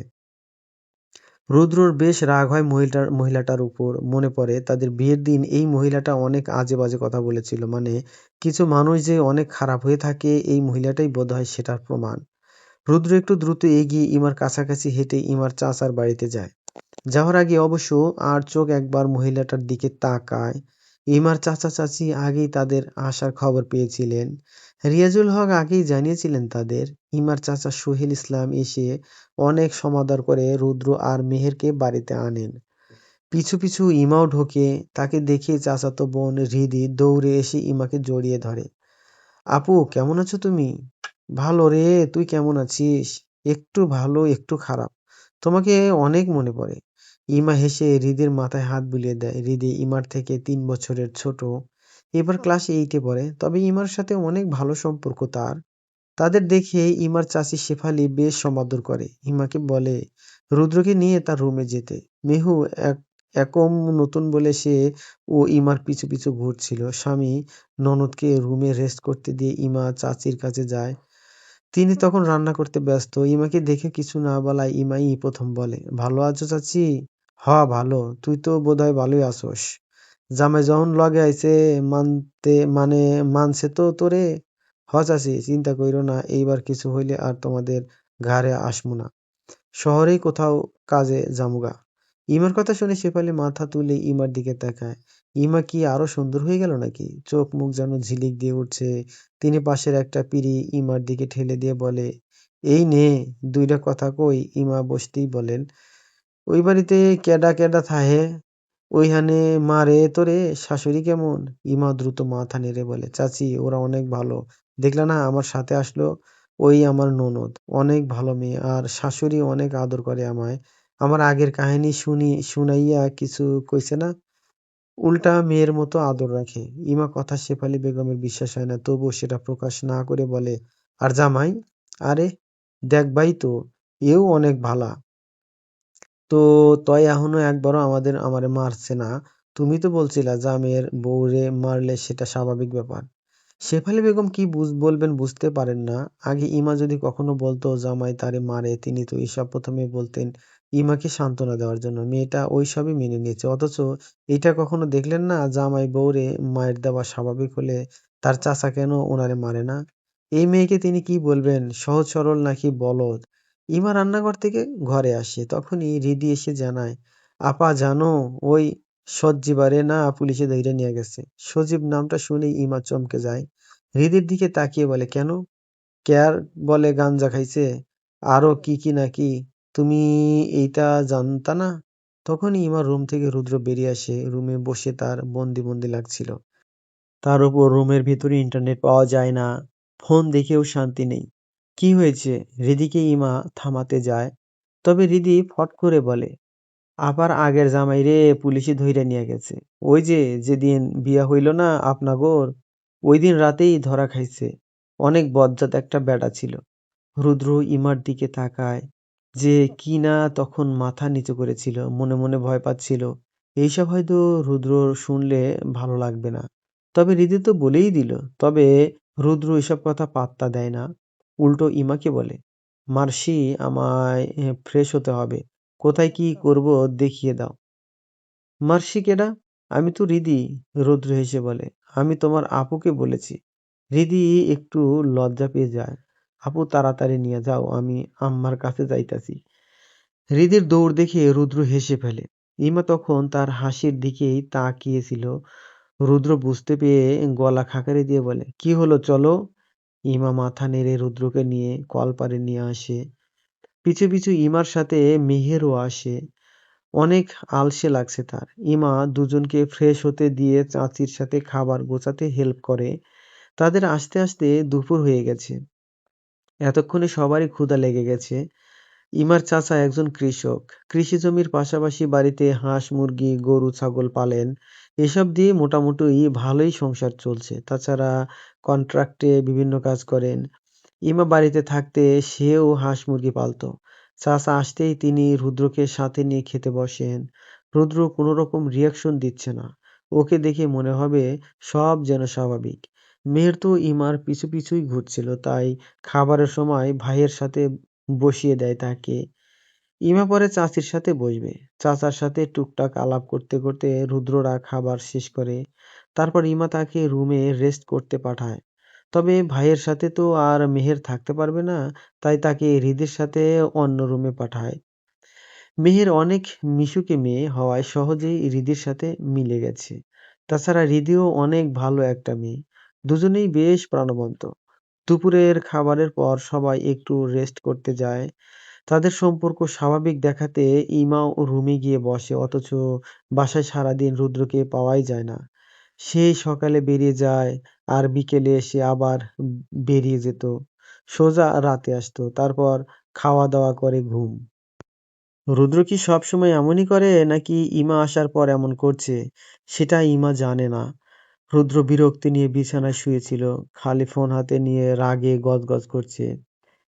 রুদ্রর বেশ রাগ হয় মহিলাটার উপর। মনে পড়ে তাদের বিয়ের দিন এই মহিলাটা অনেক আজে-বাজে কথা বলেছিল। মানে কিছু মানুষ যে অনেক খারাপ হয়ে থাকে এই মহিলাটাই বোধহয় সেটার প্রমাণ। রুদ্র একটু দ্রুত এগিয়ে ইমার কাছাকাছি হেঁটে ইমার চাচার বাড়িতে যায়। যাওয়ার আগে অবশ্য আর চোখ একবার মহিলাটার দিকে তাকায়। ইমার চাচা-চাচী আগেই তাদের আসার খবর পেয়েছিলেন। রিয়াজুল হক আগেই জানিয়েছিলেন তাদের। ইমার চাচা সোহেল ইসলাম এসে অনেক সমাদর করে রুদ্র আর মেহেরকে বাড়িতে আনেন। পিছু পিছু ইমাও ঢোকে। তাকে দেখে চাচাতো বোন হৃদি দৌড়ে এসে ইমাকে জড়িয়ে ধরে। "আপু, কেমন আছো তুমি?" "ভালো রে, তুই কেমন আছিস?" "একটু ভালো, একটু খারাপ। তোমাকে অনেক মনে পড়ে।" ইমা হেসে হৃদির মাথায় হাত বুলিয়ে দেয়। হৃদি ইমার থেকে ৩ বছরের ছোট। এবার ক্লাস 8 এ পড়ে। তবে ইমার সাথে অনেক ভালো সম্পর্ক তার। তাদের দেখে ইমার চাচি শেফালি বেশ সমাদর করে। ইমাকে বলে রুদ্রকে নিয়ে তার রুমে যেতে। মেহু এক একম নতুন বলে সে ও ইমার পিছু পিছু ঘুরছিল। স্বামী ননদকে রুমে রেস্ট করতে দিয়ে ইমা চাচির কাছে যায়। তিনি তখন রান্না করতে ব্যস্ত। ইমাকে দেখে কিছু না বলায় ইমাই প্রথম বলে, "ভালো আছো চাচি?" "হ, ভালো। তুই তো বোধহয় ভালোই আছোস। জামাই যখন লগে আইছে মানে মানছে তো তোরে?" "হ চাচি, চিন্তা কইরো না, এইবার কিছু হইলে আর তোমাদের ঘাড়ে আসমু না। শহরেই কোথাও কাজে যামুগা।" ইমার কথা শুনে শেফালি মাথা তুলে ইমার দিকে তাকায়। ইমা কি আরো সুন্দর হয়ে গেল নাকি? চোখ মুখ যেন ঝিলিক দিয়ে উঠছে। তিনি পাশের একটা পিঁড়ি ইমার দিকে ঠেলে দিয়ে বলে, "এই নে, ২টা কথা কই।" ইমা বসতেই বলেন, "ওই বাড়িতে ক্যাডা ক্যাডা থাহে? ওইহানে মারে তোরে? শাশুড়ি কেমন?" ইমা দ্রুত মাথা নেড়ে বলে, "চাচি, ওরা অনেক ভালো। দেখলা না আমার সাথে আসলো? ওই আমার ননদ। অনেক ভালো মেয়ে আর শাশুড়ি অনেক আদর করে আমায়। আমার আগের কাহিনী শুনাইয়া কিছু কইছে না? উল্টা মেয়ের মতো আদর রাখে।" ইমা কথা শেফালি বেগমের বিশ্বাস হয় না, তবুও সেটা প্রকাশ না করে বলে, "আর জামাই?" "আরে দেখবাই তো, এও অনেক ভালা। তো তয় এখনো একবারও আমারে মারছে না। তুমি তো বলছিলা জামের বউরে মারলে সেটা স্বাভাবিক ব্যাপার।" শেফালী বেগম কি বলবেন বুঝতে পারেন না। আগে ইমা যদি কখনো বলতো জামাই তারে মারে, তিনি তো এসব প্রথমেই বলতেন ইমাকে সান্ত্বনা দেওয়ার জন্য। মেয়েটা ওইসবই মেনে নিয়েছে। অথচ এটা কখনো দেখলেন না জামাই বউরে মাইর দেওয়া স্বাভাবিক হলে তার চাচা কেন ওনারে মারে না? এই মেয়েকে তিনি কি বলবেন, সহজ সরল নাকি বলদ? ইমা রান্নাঘর থেকে ঘরে আসে। তখনই হৃদি এসে জানায়, আপা জানো, ওই সজ্জিবারে না পুলিশে ধইরা নিয়ে গেছে। সজীব নামটা শুনেই ইমা চমকে যায়। হৃদির দিকে তাকিয়ে বলে, কেন? কেয়ার বলে গাঞ্জা খাইছে, আরো কি কি নাকি, তুমি এইটা জানতা না? তখনই ইমার রুম থেকে রুদ্র বেরিয়ে আসে। রুমে বসে তার বন্দি বন্দি লাগছিল। তার উপর রুমের ভিতরে ইন্টারনেট পাওয়া যায় না, ফোন দেখেও শান্তি নেই। কি হয়েছে? হৃদিকে ইমা থামাতে যায়, তবে হৃদি ফট করে বলে, আবার আগের জামাই রে পুলিশে ধইরা নিয়ে গেছে। ওই যে যেদিন বিয়া হইল না আপনাগোর, ওই দিন রাতেই ধরা খাইছে। অনেক বজ্জাত একটা বেটা ছিল। রুদ্র ইমার দিকে তাকায়, যে কি না তখন মাথা নিচু করেছিল, মনে মনে ভয় পাচ্ছিল। এইসব হয়তো রুদ্র শুনলে ভালো লাগবে না, তবে হৃদি তো বলেই দিল। তবে রুদ্র এসব কথা পাত্তা দেয় না, উল্টো ইমাকে বলে, মার্সি, আমায় ফ্রেশ হতে হবে, কোথায় কি করব দেখিয়ে দাও। মার্সি কেডা? আমি তো হৃদি। রুদ্র হেসে বলে, আমি তোমার আপুকে বলেছি। হৃদি একটু লজ্জা পেয়ে যায়। আপু তাড়াতাড়ি নিয়ে যাও, আমি আম্মার কাছে যাইতাছি। হৃদির দৌড় দেখে রুদ্র হেসে ফেলে। ইমা তখন তার হাসির দিকেই তাকিয়েছিল। রুদ্র বুঝতে পেরে গলা খাকারি দিয়ে বলে, কি হলো, চলো। ইমা মাথা নেড়ে রুদ্রকে নিয়ে কলপারে নিয়ে আসে। পিছু পিছু ইমার সাথে মেহেরও আসে। অনেক আলসে লাগছে তার। ইমা দুজনকে ফ্রেশ হতে দিয়ে চাচির সাথে খাবার গোছাতে হেল্প করে। তাদের আসতে আসতে দুপুর হয়ে গেছে। এতক্ষণে সবারই ক্ষুধা লেগে গেছে। ইমার চাচা একজন কৃষক। কৃষি জমির পাশাপাশি বাড়িতে হাঁস, মুরগি, গরু, ছাগল পালেন। এসব দিয়ে মোটামুটি ভালোই সংসার চলছে। তাছাড়া কন্ট্রাক্টে বিভিন্ন কাজ করেন। ইমা বাড়িতে থাকতে সেও হাঁস মুরগি পালতো। চাচা আসতেই তিনি রুদ্রকে সাথে নিয়ে খেতে বসেন। রুদ্র কোনো রকম রিয়াকশন দিচ্ছে না। ওকে দেখে মনে হবে সব যেন স্বাভাবিক। মেহের তো ইমার পিছু পিছুই ঘুরছিল, তাই খাবারের সময় ভাইয়ের সাথে বসিয়ে দেয় তাকে। ইমা পরে চাচির সাথে বসবে। চাচার সাথে টুকটাক আলাপ করতে করতে রুদ্ররা খাবার শেষ করে। তারপর ইমা তাকে রুমে রেস্ট করতে পাঠায়। তবে ভাইয়ের সাথে তো আর মেহের থাকতে পারবে না, তাই তাকে হৃদের সাথে অন্য রুমে পাঠায়। মেহের অনেক মিশুকে মেয়ে হওয়ায় সহজেই হৃদির সাথে মিলে গেছে। তাছাড়া হৃদিও অনেক ভালো একটা মেয়ে। দুজনেই বেশ প্রাণবন্ত। দুপুরের খাবারের পর সবাই একটু রেস্ট করতে যায়। তাদের সম্পর্ক স্বাভাবিক দেখাতে ইমাও রুমে গিয়ে বসে, অথচ বাসায় সারাদিন রুদ্রকে পাওয়াই যায় না। সেই সকালে বেরিয়ে যায়, আর বিকেলে এসে আবার বেরিয়ে যেত। সোজা রাতে আসতো, তারপর খাওয়া দাওয়া করে ঘুম। রুদ্র কি সবসময় এমনই করে, নাকি ইমা আসার পর এমন করছে সেটা ইমা জানে না। রুদ্র বিরক্তি নিয়ে বিছানায় শুয়েছিল, খালি ফোন হাতে নিয়ে রাগে গজগজ করছে।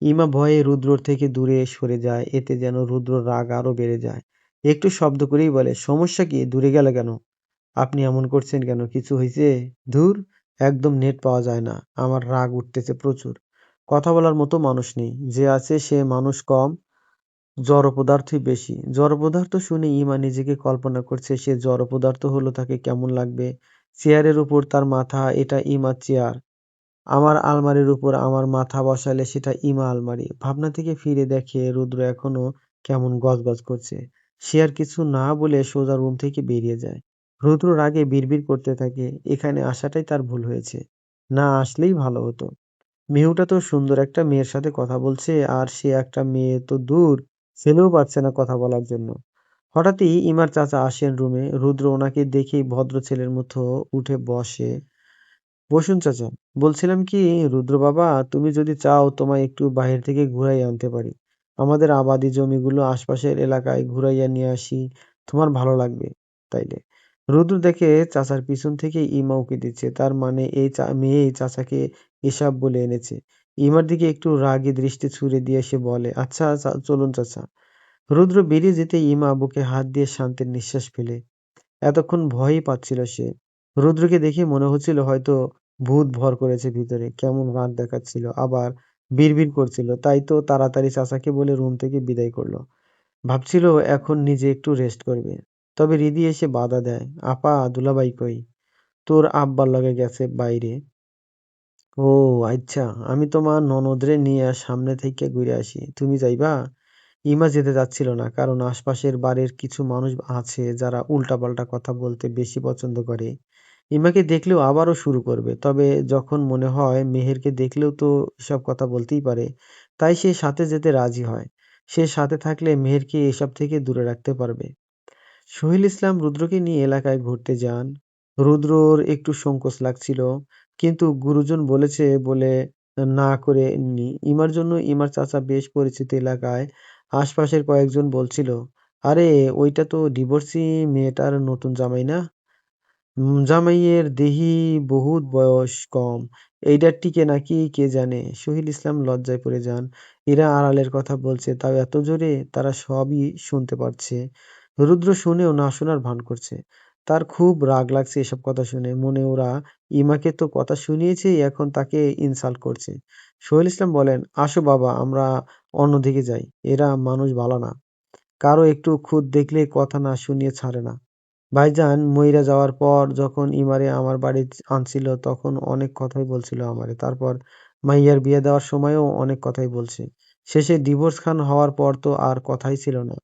ইমা ভয়ে রুদ্রর থেকে দূরে সরে যায়, এতে যেন রুদ্রর রাগ আরো বেড়ে যায়। একটু শব্দ করেই বলে, সমস্যা কি, দূরে গেলে কেন? আপনি এমন করছেন কেন, কিছু হয়েছে? ধুর, একদম নেট পাওয়া যায় না। আমার রাগ উঠতেছে প্রচুর। কথা বলার মতো মানুষ নেই, যে আছে সে মানুষ কম, জড় পদার্থই বেশি। জড় পদার্থ শুনে ইমা নিজেকে কল্পনা করছে সে জড় পদার্থ হলো তাকে কেমন লাগবে। চেয়ারের উপর তার মাথা, এটা ইমার চেয়ার। আমার আলমারির উপর আমার মাথা বসালে সেটা ইমা আলমারি। ভাবনা থেকে ফিরে দেখে রুদ্র এখনো কেমন গজগজ করছে। সে আর কিছু না বলে সোজা রুম থেকে বেরিয়ে যায়। রুদ্র রাগে বিড়বিড় করতে থাকে, এখানে আসাটাই তার ভুল হয়েছে, না আসলেই ভালো হতো। মেহুটা তো সুন্দর একটা মেয়ের সাথে কথা বলছে, আর সে একটা মেয়ে তো দূর, ছেলেও পারছে না কথা বলার জন্য। হঠাৎই ইমার চাচা আসেন রুমে। রুদ্র ওনাকে দেখেই ভদ্র ছেলের মতো উঠে বসে। বসুন চাচা। বলছিলাম কি, রুদ্র বাবা, তুমি যদি চাও তোমায় একটু বাইরে থেকে ঘুরাইয়া আনতে পারি। আমাদের আবাদি জমিগুলো আশপাশের এলাকায় ঘুরাইয়া নিয়ে আসি, তোমার ভালো লাগবে তাইলে। রুদ্র দেখে চাচার পিছন থেকে ইমা উকি দিচ্ছে, তার মানে এই মেয়েই চাচাকে এসব বলে এনেছে। ইমার দিকে একটু রাগী দৃষ্টি ছুড়ে দিয়ে সে বলে, আচ্ছা চলুন চাচা। রুদ্র বেরিয়ে যেতে ইমা বুকে হাত দিয়ে শান্তির নিঃশ্বাস ফেলে। এতক্ষণ ভয়ই পাচ্ছিল সে। রুদ্রকে দেখে মনে হচ্ছিল হয়তো ভূত ভর করেছে ভিতরে। কেমন রাগ দেখাচ্ছিল, আবার বিড়বিড় করছিল। তাই তো তাড়াতাড়ি চাচাকে বলে রুম থেকে বিদায় করলো। ভাবছিল এখন নিজে একটু রেস্ট করবে। তবে রিদি এসে বাধা দেয়। আপা, দুলাভাই কই? তোর আব্বার লগে গেছে বাইরে। ও আচ্ছা, আমি তোমার ননদরে নিয়ে সামনে থেকে ঘুরে আসি, তুমি যাইবা? ইমা যেতে চাচ্ছিল না, কারণ আশপাশের বাড়ির কিছু মানুষ আছে যারা উল্টাপাল্টা কথা বলতে বেশি পছন্দ করে। ইমাকে দেখলেও আবারও শুরু করবে, তবে যখন মনে হয় মেহেরকে দেখলেও তো এসব কথা বলতেই পারে, তাই সে সাথে যেতে রাজি হয়। সে সাথে থাকলে মেহেরকে এসব থেকে দূরে রাখতে পারবে। সোহেল ইসলাম রুদ্রকে নিয়ে এলাকায় ঘুরতে যান। রুদ্রর একটু সংকোচ লাগছিল, কিন্তু গুরুজন বলেছে বলে না করে নি। ইমার জন্য ইমার চাচা বেশ পরিচিত এলাকায়। আশপাশের কয়েকজন বলছিল, আরে ওইটা তো ডিভোর্সি মেয়েটার নতুন জামাই না? জামাইয়ের দেহি বহুত বয়স কম, এইডা টিকে নাকি কে জানে। সোহেল ইসলাম লজ্জায় পড়ে যান। এরা আড়ালের কথা বলছে, তাও এত জোরে, তারা সবই শুনতে পাচ্ছে। রুদ্র শুনেও না শোনার ভান করছে। তার খুব রাগ লাগছে এসব কথা শুনে, মনে ওরা ইমাকে তো কথা শুনিয়েছে, এখন তাকে ইনসাল্ট করছে। সোহেল ইসলাম বলেন, আসো বাবা, আমরা অন্যদিকে যাই, এরা মানুষ ভালো না, কারো একটু খুঁত দেখলে কথা না শুনিয়ে ছাড়ে না। ভাইজান মইরা যাওয়ার পর যখন ইমারে আমার বাড়ি আনছিল, তখন অনেক কথাই বলছিল আমারে। তারপর মাইয়ার বিয়ে দেওয়ার সময়ও অনেক কথাই বলছে। শেষে ডিভোর্স খান হওয়ার পর তো আর কথাই ছিল না।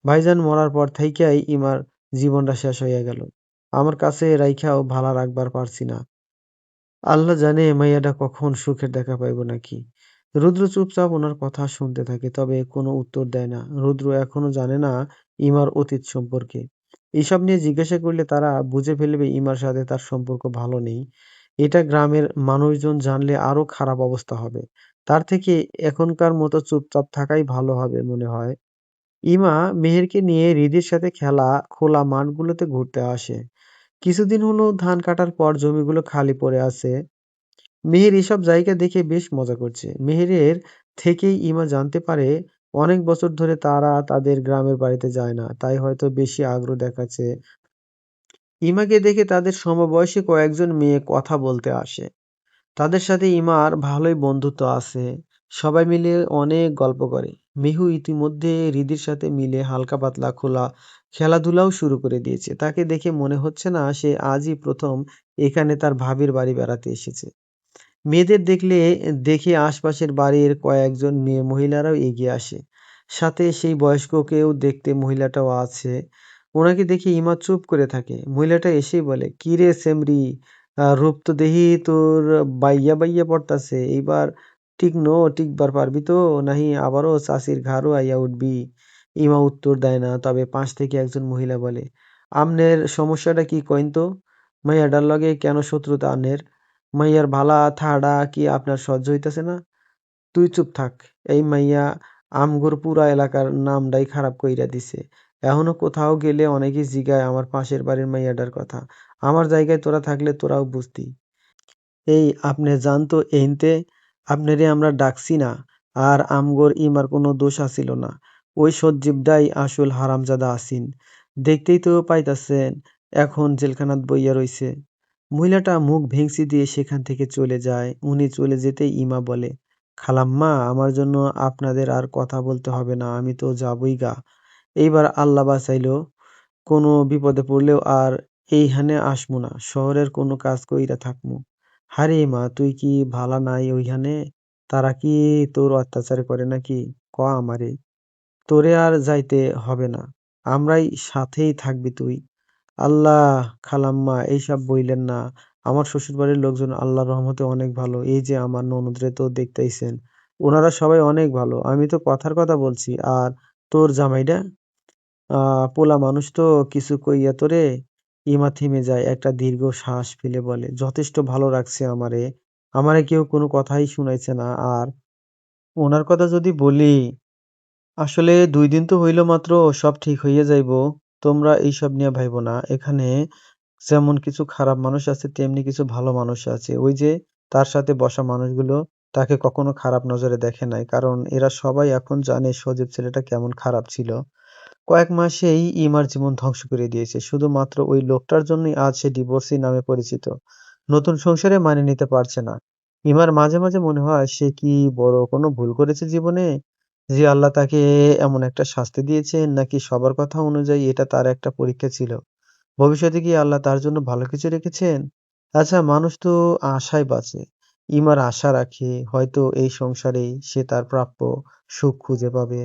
ভাইজান মরার পর থাইকাই ইমার জীবনটা শেষ হইয়া গেল। আমার কাছে রাইখাও ভালা রাখবার পারছি না। আল্লাহ জানে মাইয়াডা কখন সুখের দেখা পাইব নাকি। রুদ্র চুপচাপ ওনার কথা শুনতে থাকে, তবে কোনো উত্তর দেয় না। রুদ্র এখনো জানে না ইমার অতীত সম্পর্কে। এসব নিয়ে জিজ্ঞাসা করলে তারা বুঝে ফেলবে ইমার সাথে তার সম্পর্ক ভালো নেই। এটা গ্রামের মানুষজন জানলে আরো খারাপ অবস্থা হবে। তার থেকে এখনকার মতো চুপচাপ থাকাই ভালো হবে মনে হয়। ইমা মেহেরকে নিয়ে হৃদির সাথে খেলা খোলা মাঠগুলোতে ঘুরতে আসে। কিছুদিন হলো ধান কাটার পর জমিগুলো খালি পড়ে আছে। মেহের এসব জায়গা দেখে বেশ মজা করছে। মেহেরের থেকেই ইমা জানতে পারে অনেক বছর ধরে তারা তাদের গ্রামের বাড়িতে যায় না, তাই হয়তো বেশি আগ্রহ দেখাচ্ছে। ইমাকে দেখে তাদের সমবয়সী কয়েকজন মেয়ে কথা বলতে আসে। তাদের সাথে ইমার ভালোই বন্ধুত্ব আছে। সবাই মিলে অনেক গল্প করে। মিহু ইতিমধ্যে হৃদির সাথে মিলে হালকা পাতলা খোলা খেলাধুলাও শুরু করে দিয়েছে। তাকে দেখে মনে হচ্ছে না সে আজই প্রথম এখানে তার ভাবির বাড়ি বেড়াতে এসেছে। মেয়েদের দেখে আশপাশের বাড়ির কয়েকজন মেয়ে মহিলারাও এগিয়ে আসে। সাথে সেই বয়স্ক কেউ দেখতে মহিলাটাও আছে। ওনাকে দেখে ইমা চুপ করে থাকে। মহিলাটা এসেই বলে, কি রে সেমরি, রূপ তো দেহি তোর বাইয়া বাইয়া পড়তাছে, এইবার টিকবার পারবি তো, নাহি আবারও চাষির ঘাড়ও আইয়া উঠবি? ইমা উত্তর দেয় না, তবে পাশ থেকে একজন মহিলা বলে, আমনের সমস্যাটা কি কইন তো? মাইয়াডার লগে কেন শত্রুতা আনের? মাইয়ার ভালা থাড়া কি আপনার সহ্য হইতাছে না? তুই চুপ থাক। এই মাইয়া আমগর পুরা এলাকার নামডাই খারাপ কইরা দিছে। এখনো কোথাও গেলে অনেকেই জিগায় আমার পাশের বাড়ির মাইয়াডার কথা। আমার জায়গায় তোরা থাকলে তোরাও বুঝতি। এই আপনে যান তো এইনতে, আপনারে আমরা ডাকছি না। আর আমগর ইমার কোনো দোষ আছিল না। ওই সজীবডাই আসল হারামজাদা আসিন। দেখতেই তো পাইতাছেন এখন জেলখানাত বইয়া রইছে। মহিলাটা মুখ ভেংচি দিয়ে সেখান থেকে চলে যায়। উনি চলে যেতেই ইমা বলে, খালাম্মা, আমার জন্য আপনাদের আর কথা বলতে হবে না, আমি তো যাবই গা। এইবার আল্লাহ বাঁচাইলো, কোনো বিপদে পড়লেও আর এইখানে আসমু না, শহরের কোনো কাজ কইরা থাকমু। হারে মা, তুই কি ভালা নাই ওইখানে? তারা কি তোর অত্যাচার করে নাকি? ক আমারে। তোরে আর যাইতে হবে না, আমরাই সাথেই থাকবি তুই। আল্লাহ, খালাম্মা এইসব বইলেন না। আমার শ্বশুরবাড়ির লোকজন আল্লাহর রহমতে অনেক ভালো। এই যে আমার ননদরে তো দেখতেইছেন, ওনারা সবাই অনেক ভালো। আমি তো কথার কথা বলছি। আর তোর জামাইডা পোলা মানুষ তো, কিছু কইয়া তোরে? ইমা থেমে যায়, একটা দীর্ঘ শ্বাস ফেলে বলে, যথেষ্ট ভালো রাখছে আমারে। আমারে কেউ কোনো কথাই শুনাইছে না। আর ওনার কথা যদি বলি, আসলে ২ দিন তো হইল মাত্র, সব ঠিক হইয়া যাইবো। তোমরা এইসব নিয়ে ভাইবো না। এখানে যেমন কিছু খারাপ মানুষ আছে, তেমনি কিছু ভালো মানুষ আছে। ওই যে তার সাথে বসা মানুষগুলো তাকে কখনো খারাপ নজরে দেখে নাই। কারণ এরা সবাই এখন জানে সজীব ছেলেটা কেমন খারাপ ছিল। কয়েক মাসেই ইমার জীবন ধ্বংস করে দিয়েছে। শুধুমাত্র ওই লোকটার জন্যই আজ সে ডিভোর্সি নামে পরিচিত। নতুন সংসারে মানিয়ে নিতে পারছে না। ইমার মাঝে মাঝে মনে হয় সে কি বড় কোনো ভুল করেছে জীবনে? যে আল্লাহ তাকে এমন একটা শাস্তি দিয়েছেন, নাকি সবার কথা অনুযায়ী এটা তার একটা পরীক্ষা ছিল। ভবিষ্যতে কি আল্লাহ তার জন্য ভালো কিছু রেখেছেন? আচ্ছা, মানুষ তো আশায় বাঁচে। ইমার আশা রাখে হয়তো এই সংসারেই সে তার প্রাপ্য সুখ খুঁজে পাবে।